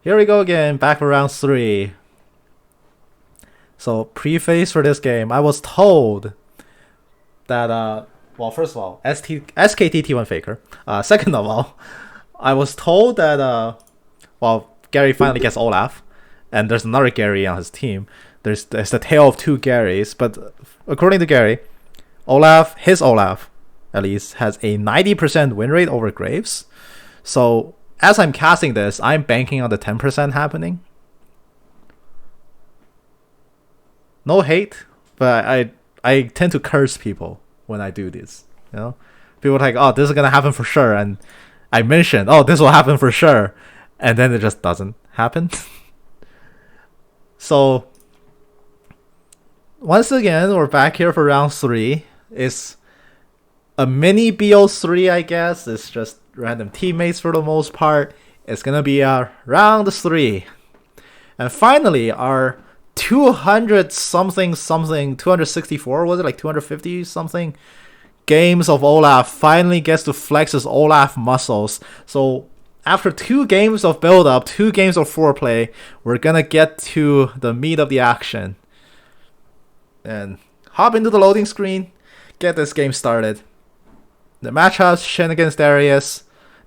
Here we go again, back for round 3. So, preface for this game. I was told that, well, first of all, SKT T1 Faker. Second of all, I was told that, well, Gary finally gets Olaf, and there's another Gary on his team. There's the tale of two Garys, but according to Gary, his Olaf, at least, has a 90% win rate over Graves. So, as I'm casting this, I'm banking on the 10% happening. No hate, but I tend to curse people when I do this. You know, people are like, "Oh, this is gonna happen for sure," and I mention, "Oh, this will happen for sure," and then it just doesn't happen. So once again, we're back here for round 3. It's a mini BO3, I guess. It's just random teammates for the most part. It's gonna be round 3, and finally our 200 something 264, was it like 250 something games of Olaf finally gets to flex his Olaf muscles. So after 2 games of build up, 2 games of foreplay, we're gonna get to the meat of the action and hop into the loading screen, get this game started. The matchups: Shen against Darius.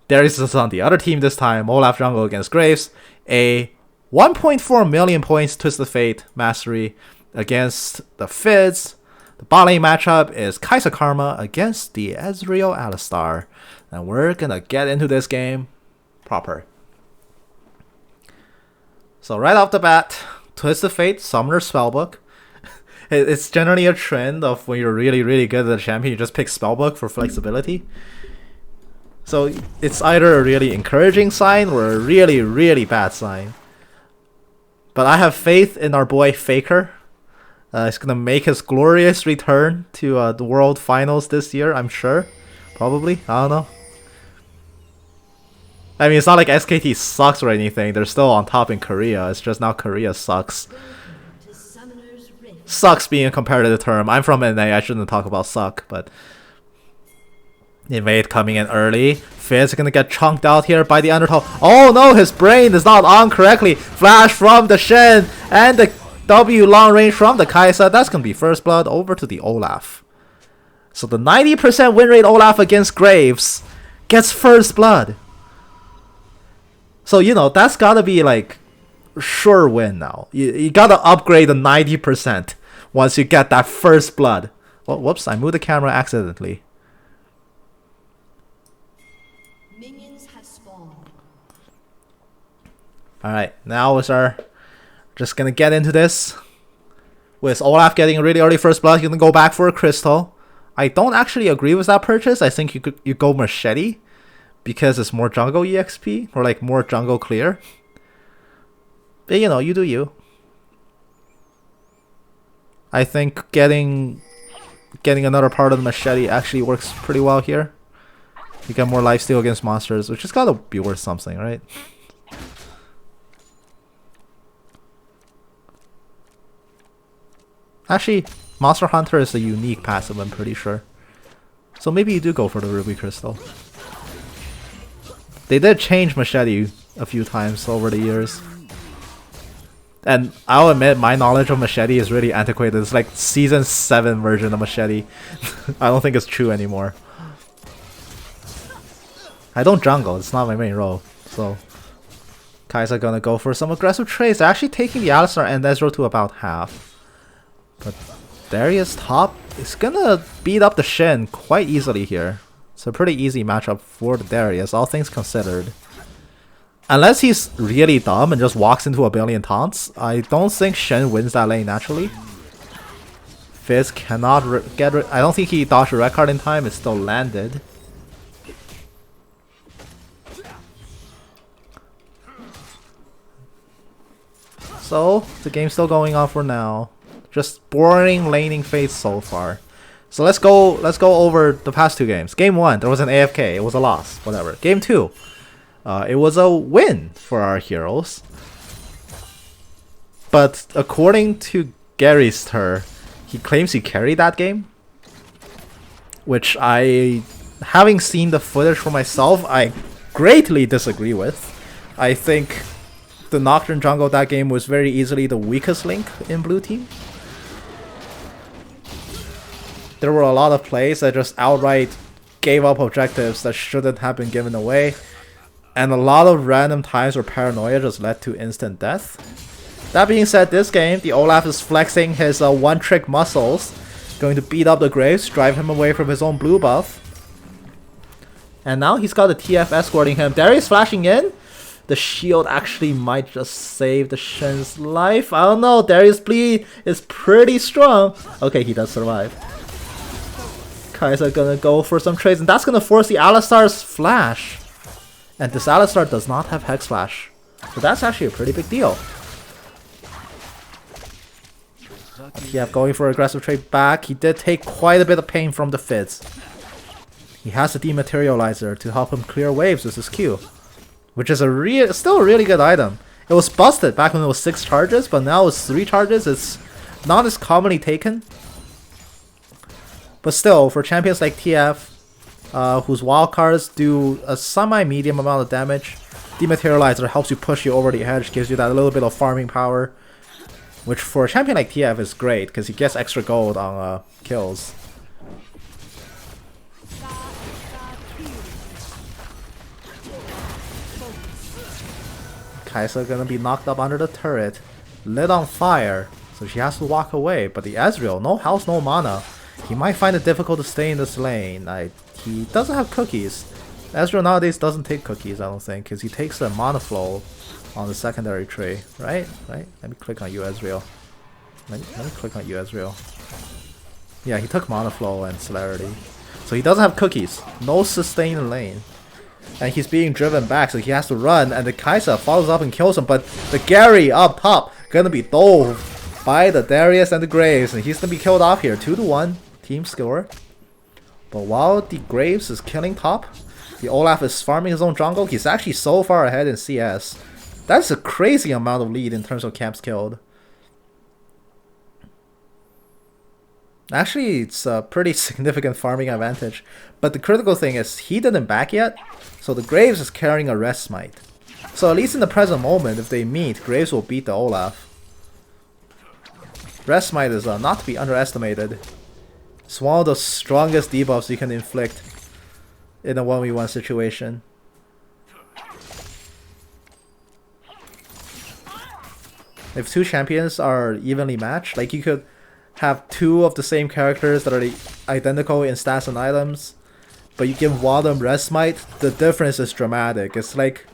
Darius is on the other team this time. Olaf jungle against Graves. A 1.4 million points Twisted Fate Mastery against the Fizz. The bot lane matchup is Kai'Sa Karma against the Ezreal Alistar. And we're gonna get into this game proper. So right off the bat, Twisted Fate Summoner Spellbook. It's generally a trend of when you're really, really good at the champion, you just pick Spellbook for flexibility. So it's either a really encouraging sign or a really, really bad sign. But I have faith in our boy Faker. He's gonna make his glorious return to the World Finals this year, I'm sure. Probably. I don't know. I mean, it's not like SKT sucks or anything. They're still on top in Korea. It's just now Korea sucks. Sucks being a comparative term. I'm from NA. I shouldn't talk about suck, but Invade coming in early. Fizz gonna get chunked out here by the Undertow. Oh no, his brain is not on correctly. Flash from the Shen and the W long range from the Kai'Sa. That's gonna be first blood over to the Olaf. So the 90% win rate Olaf against Graves gets first blood. So, you know, that's gotta be like sure win now. You gotta upgrade the 90% once you get that first blood. Oh, whoops, I moved the camera accidentally. Alright, now is our... Just gonna get into this. With Olaf getting a really early first blood, you can go back for a crystal. I don't actually agree with that purchase. I think you go machete. Because it's more jungle EXP. Or like more jungle clear. But you know, you do you. I think getting another part of the machete actually works pretty well here. You get more lifesteal against monsters, which has gotta be worth something, right? Actually, Monster Hunter is a unique passive, I'm pretty sure. So maybe you do go for the Ruby Crystal. They did change Machete a few times over the years. And I'll admit, my knowledge of Machete is really antiquated. It's like Season 7 version of Machete. I don't think it's true anymore. I don't jungle, it's not my main role. So, Kai'Sa gonna go for some aggressive trades. They're actually taking the Alistar and Ezreal to about half. But Darius top is gonna beat up the Shen quite easily here. It's a pretty easy matchup for the Darius, all things considered. Unless he's really dumb and just walks into a billion taunts, I don't think Shen wins that lane naturally. Fizz cannot I don't think he dodged a red card in time, it still landed. So, the game's still going on for now. Just boring laning phase so far. So let's go over the past 2 games. Game 1, there was an AFK, it was a loss, whatever. Game 2, it was a win for our heroes. But according to Gary's turn, he claims he carried that game. Which having seen the footage for myself, I greatly disagree with. I think the Nocturne jungle that game was very easily the weakest link in blue team. There were a lot of plays that just outright gave up objectives that shouldn't have been given away. And a lot of random times where paranoia just led to instant death. That being said, this game, the Olaf is flexing his one-trick muscles. Going to beat up the Graves, drive him away from his own blue buff. And now he's got the TF escorting him. Darius flashing in. The shield actually might just save the Shen's life. I don't know. Darius' bleed is pretty strong. Okay, he does survive. Kai'Sa gonna go for some trades, and that's gonna force the Alistar's flash. And this Alistar does not have Hex Flash. So that's actually a pretty big deal. TF going for aggressive trade back. He did take quite a bit of pain from the Fizz. He has a Dematerializer to help him clear waves with his Q. Which is still a really good item. It was busted back when it was 6 charges, but now it's 3 charges. It's not as commonly taken. But still, for champions like TF, whose wildcards do a semi-medium amount of damage, Dematerializer helps you push you over the edge, gives you that little bit of farming power. Which for a champion like TF is great, because he gets extra gold on kills. Kai'Sa gonna be knocked up under the turret, lit on fire, so she has to walk away. But the Ezreal, no health, no mana. He might find it difficult to stay in this lane. He doesn't have cookies. Ezreal nowadays doesn't take cookies, I don't think, because he takes the mana flow on the secondary tree, right? Let me click on you, Ezreal. Let me click on you, Ezreal. Yeah, he took mana flow and celerity, so he doesn't have cookies. No sustain in lane. And he's being driven back, so he has to run, and the Kai'Sa follows up and kills him, but the Gary up top gonna be dove by the Darius and the Graves, and he's gonna be killed off here. 2-1 team score. But while the Graves is killing top, the Olaf is farming his own jungle. He's actually so far ahead in CS. That's a crazy amount of lead in terms of camps killed. Actually, it's a pretty significant farming advantage. But the critical thing is, he didn't back yet, so the Graves is carrying a Rest Smite. So at least in the present moment, if they meet, Graves will beat the Olaf. Rest Smite is not to be underestimated. It's one of the strongest debuffs you can inflict in a 1v1 situation. If 2 champions are evenly matched, like you could have 2 of the same characters that are identical in stats and items, but you give one of them Rest Smite, the difference is dramatic. It's like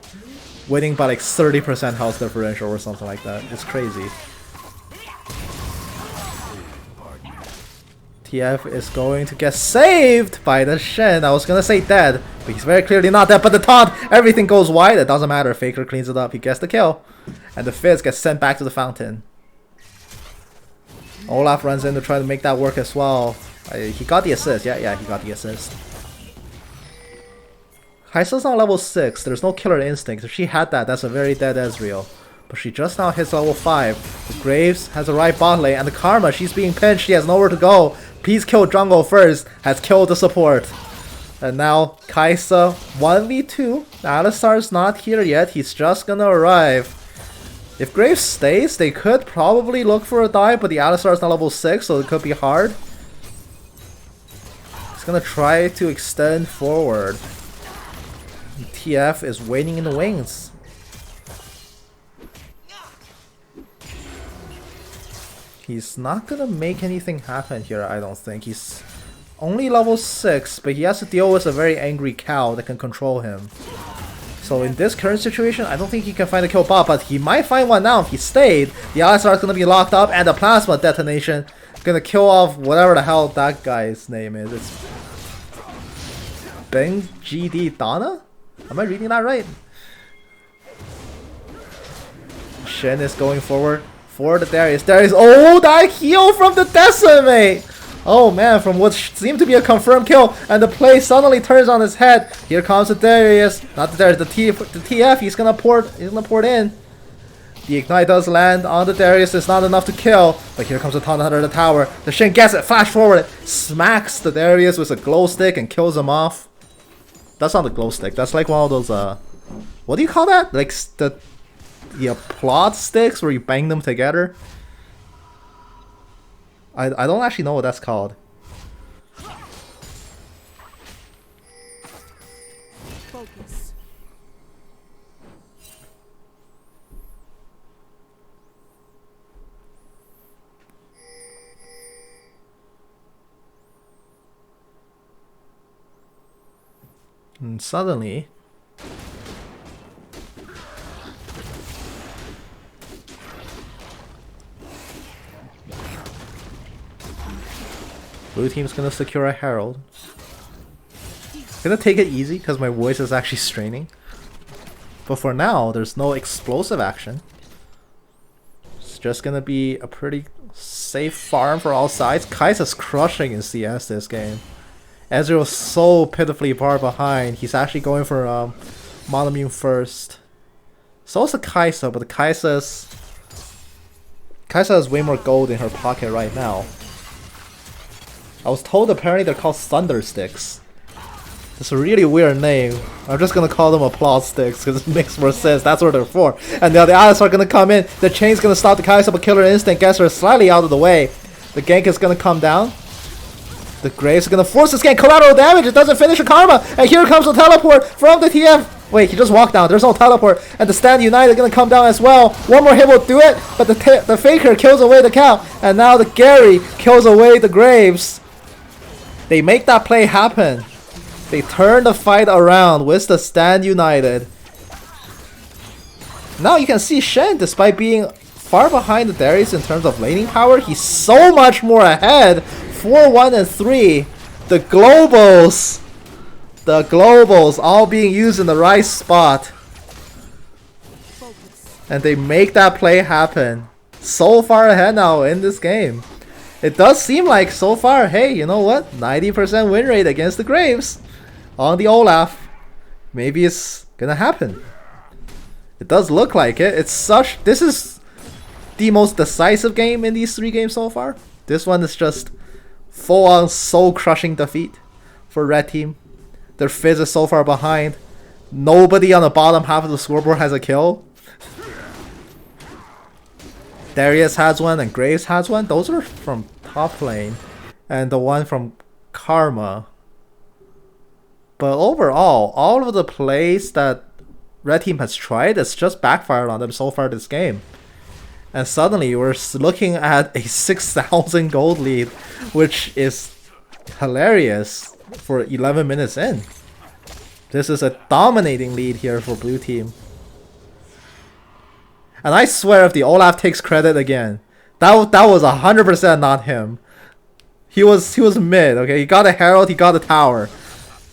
winning by like 30% health differential or something like that. It's crazy. TF is going to get saved by the Shen. I was gonna say dead, but he's very clearly not dead. But the taunt, everything goes wide. It doesn't matter. Faker cleans it up. He gets the kill. And the Fizz gets sent back to the fountain. Olaf runs in to try to make that work as well. He got the assist. Yeah, he got the assist. Kai'Sa's on level 6. There's no killer instinct. If she had that, that's a very dead Ezreal. But she just now hits level 5. The Graves has arrived bot lane, and the Karma, she's being pinched. She has nowhere to go. Please kill jungle first. Has killed the support. And now Kai'Sa 1v2. Alistar's not here yet. He's just gonna arrive. If Graves stays, they could probably look for a dive, but the Alistar's not level 6, so it could be hard. He's gonna try to extend forward. TF is waiting in the wings. He's not gonna make anything happen here, I don't think. He's only level 6, but he has to deal with a very angry cow that can control him. So in this current situation, I don't think he can find a kill bot, but he might find one now if he stayed. The Alistar is gonna be locked up, and the plasma detonation gonna kill off whatever the hell that guy's name is. It's Ben GD Donna? Am I reading that right? Shen is going forward for the Darius. Oh, that heal from the Decimate! Oh man, from what seemed to be a confirmed kill, and the play suddenly turns on his head. Here comes the Darius, not the Darius, the TF. He's gonna port it in. The ignite does land on the Darius. It's not enough to kill, but here comes the taunt under the tower. The Shen gets it, flash forward, smacks the Darius with a glow stick and kills him off. That's not a glow stick. That's like one of those what do you call that? Like the the applaud sticks where you bang them together. I don't actually know what that's called. Focus. And suddenly, blue team's gonna secure a herald. Gonna take it easy because my voice is actually straining. But for now, there's no explosive action. It's just gonna be a pretty safe farm for all sides. Kai'Sa's crushing in CS this game. Ezreal was so pitifully far behind. He's actually going for Monomune first. So is the Kai'Sa, but the Kai'Sa has way more gold in her pocket right now. I was told apparently they're called Thunder Sticks. It's a really weird name. I'm just gonna call them applause sticks because it makes more sense. That's what they're for. And now the Alice are gonna come in. The chain's gonna stop the Kai'Sa, but Killer Instinct gets her slightly out of the way. The gank is gonna come down. The Graves are gonna force this gank. Collateral damage. It doesn't finish a karma. And here comes the teleport from the TF. Wait, he just walked down. There's no teleport. And the Stand United gonna come down as well. One more hit will do it. But the Faker kills away the cow. And now the Gary kills away the Graves. They make that play happen. They turn the fight around with the Stand United. Now you can see Shen, despite being far behind the Darius in terms of laning power, he's so much more ahead. 4-1 and 3. The globals all being used in the right spot. And they make that play happen. So far ahead now in this game. It does seem like so far, hey, you know what? 90% win rate against the Graves on the Olaf. Maybe it's gonna happen. It does look like it. This is the most decisive game in these 3 games so far. This one is just full on soul crushing defeat for red team. Their Fizz is so far behind. Nobody on the bottom half of the scoreboard has a kill. Darius has one and Graves has one. Those are from top lane. And the one from Karma. But overall, all of the plays that red team has tried, it's just backfired on them so far this game. And suddenly we're looking at a 6,000 gold lead, which is hilarious for 11 minutes in. This is a dominating lead here for blue team. And I swear if the Olaf takes credit again, that was 100% not him. He was mid, okay? He got a herald, he got a tower.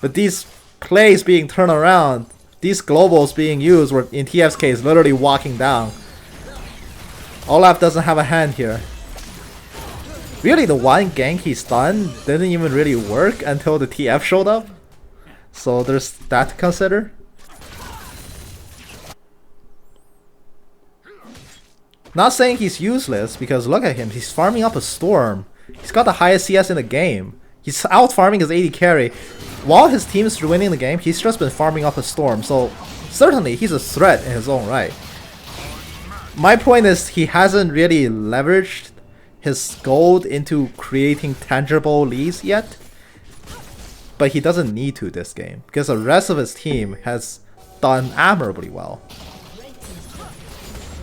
But these plays being turned around, these globals being used were in TF's case literally walking down. Olaf doesn't have a hand here. Really, the one gank he's done didn't even really work until the TF showed up. So there's that to consider. Not saying he's useless, because look at him, he's farming up a storm. He's got the highest CS in the game. He's out farming his AD carry. While his team is winning the game, he's just been farming up a storm. So certainly he's a threat in his own right. My point is he hasn't really leveraged his gold into creating tangible leads yet. But he doesn't need to this game, because the rest of his team has done admirably well.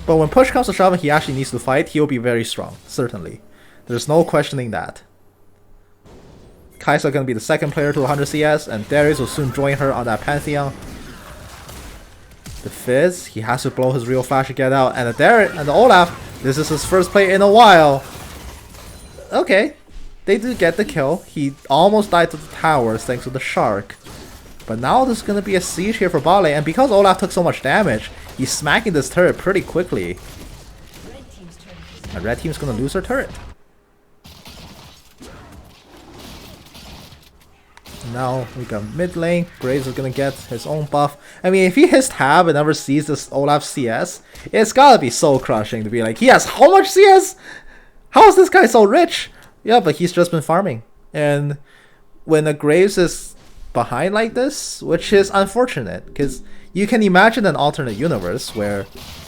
But when push comes to shove and he actually needs to fight, he'll be very strong, certainly. There's no questioning that. Kai'Sa gonna be the second player to 100 CS, and Darius will soon join her on that Pantheon. The Fizz, he has to blow his real flash to get out, and the Olaf, this is his first play in a while. Okay, they do get the kill. He almost died to the towers thanks to the shark. But now there's gonna be a siege here for bot lane, and because Olaf took so much damage, he's smacking this turret pretty quickly. And red team's gonna lose their turret. Now we got mid lane. Graves is gonna get his own buff. I mean, if he hits tab and never sees this Olaf CS, it's gotta be soul crushing to be like, he has how much CS? How is this guy so rich? Yeah, but he's just been farming. And when the Graves is behind like this, which is unfortunate, because you can imagine an alternate universe where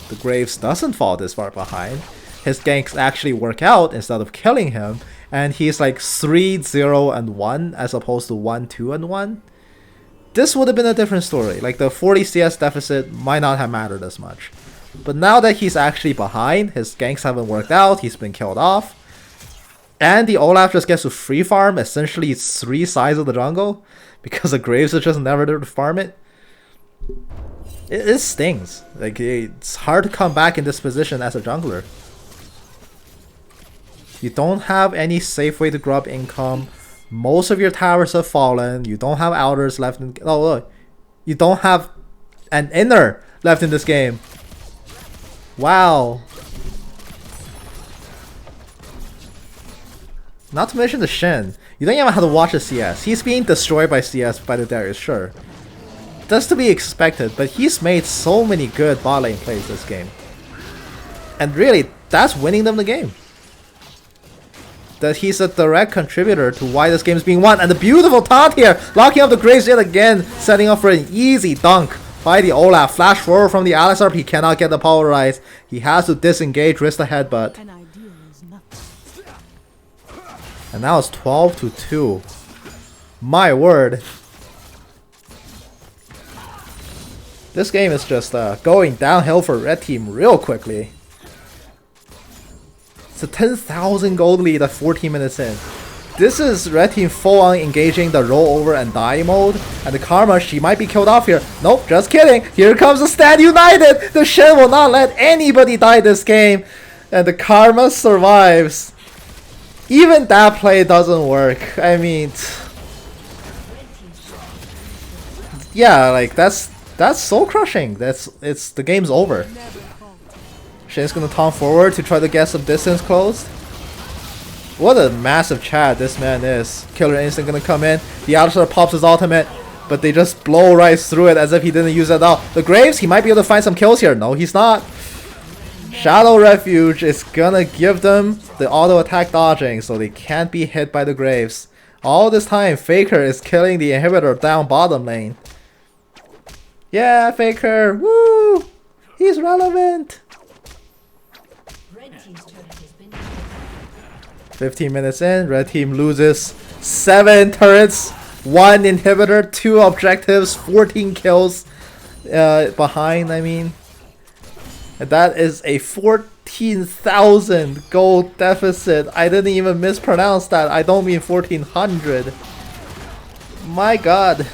the Graves doesn't fall this far behind. His ganks actually work out instead of killing him, and he's like 3-0-1 as opposed to 1-2-1. This would have been a different story. Like the 40 CS deficit might not have mattered as much. But now that he's actually behind, his ganks haven't worked out, he's been killed off, and the Olaf just gets to free farm essentially 3 sides of the jungle because the Graves are just never there to farm it. It stings. Like, it's hard to come back in this position as a jungler. You don't have any safe way to grab income. Most of your towers have fallen. You don't have outers left in... Oh, look. You don't have an inner left in this game. Wow. Not to mention the Shen. You don't even have to watch the CS. He's being destroyed by CS by the Darius, sure. That's to be expected, but he's made so many good bot lane plays this game. And really, that's winning them the game. That he's a direct contributor to why this game is being won. And the beautiful taunt here, locking up the Graves yet again, setting up for an easy dunk by the Olaf. Flash forward from the Alex He cannot get the polarize. He has to disengage, risk the headbutt. An idea is nothing. And now it's 12-2. My word. This game is just going downhill for red team real quickly. It's a 10,000 gold lead at 14 minutes in. This is red team full on engaging the roll over and die mode. And the Karma, she might be killed off here. Nope, just kidding. Here comes the Stand United. The Shen will not let anybody die this game. And the Karma survives. Even that play doesn't work. I mean... Yeah, like that's soul crushing. The game's over. Shen's gonna taunt forward to try to get some distance closed. What a massive Chad this man is. Killer Instinct gonna come in. The outer pops his ultimate, but they just blow right through it as if he didn't use it at all. The Graves, he might be able to find some kills here. No, he's not. Shadow Refuge is gonna give them the auto attack dodging, so they can't be hit by the Graves. All this time, Faker is killing the inhibitor down bottom lane. Yeah, Faker! Woo! He's relevant! 15 minutes in, red team loses 7 turrets, 1 inhibitor, 2 objectives, 14 kills behind, I mean. And that is a 14,000 gold deficit. I didn't even mispronounce that. I don't mean 1400. My god.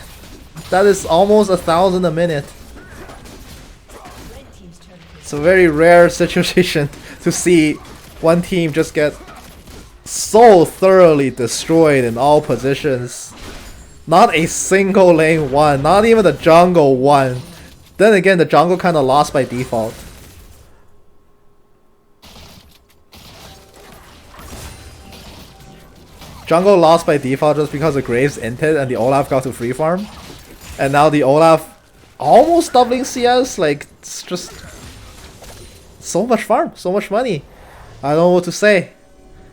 That is almost 1,000 a minute. It's a very rare situation to see one team just get so thoroughly destroyed in all positions. Not a single lane won, not even the jungle won. Then again, the jungle kind of lost by default. Jungle lost by default just because the Graves inted and the Olaf got to free farm. And now the Olaf almost doubling CS, like, it's just so much farm, so much money. I don't know what to say.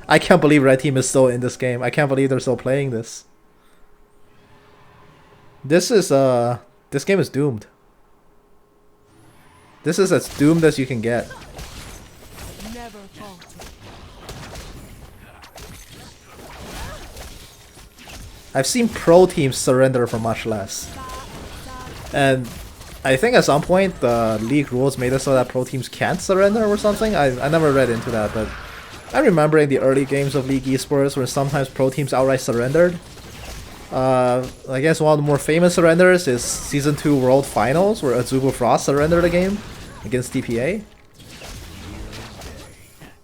I can't believe red team is still in this game. I can't believe they're still playing this. This game is doomed. This is as doomed as you can get. Never falter. I've seen pro teams surrender for much less. And I think at some point the league rules made it so that pro teams can't surrender or something. I never read into that, but I remember in the early games of League Esports where sometimes pro teams outright surrendered. I guess one of the more famous surrenders is Season 2 World Finals where Azubu Frost surrendered a game against TPA.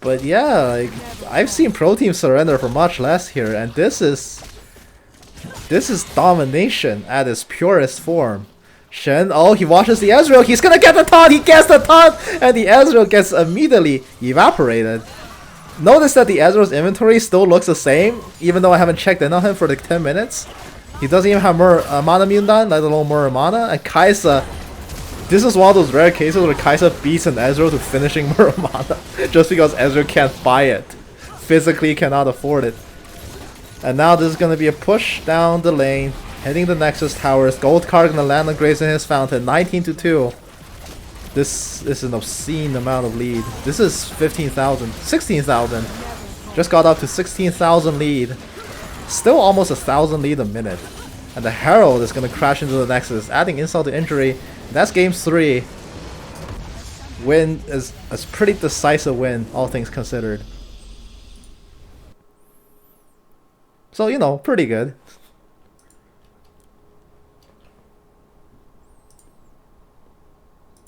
But yeah, like, I've seen pro teams surrender for much less here, and this is domination at its purest form. Shen, oh, he watches the Ezreal, he's gonna get the taunt, he gets the taunt, and the Ezreal gets immediately evaporated. Notice that the Ezreal's inventory still looks the same, even though I haven't checked in on him for like 10 minutes. He doesn't even have mana Munden, let alone more mana. And Kai'Sa, this is one of those rare cases where Kai'Sa beats an Ezreal to finishing mana just because Ezreal can't buy it. Physically cannot afford it. And now this is going to be a push down the lane, hitting the Nexus towers. Gold card going to land on Graves in his fountain, 19-2. This is an obscene amount of lead. This is 15,000, 16,000. Just got up to 16,000 lead. Still almost 1,000 lead a minute. And the Herald is going to crash into the Nexus, adding insult to injury. That's game 3. Win is a pretty decisive win, all things considered. So, you know, pretty good.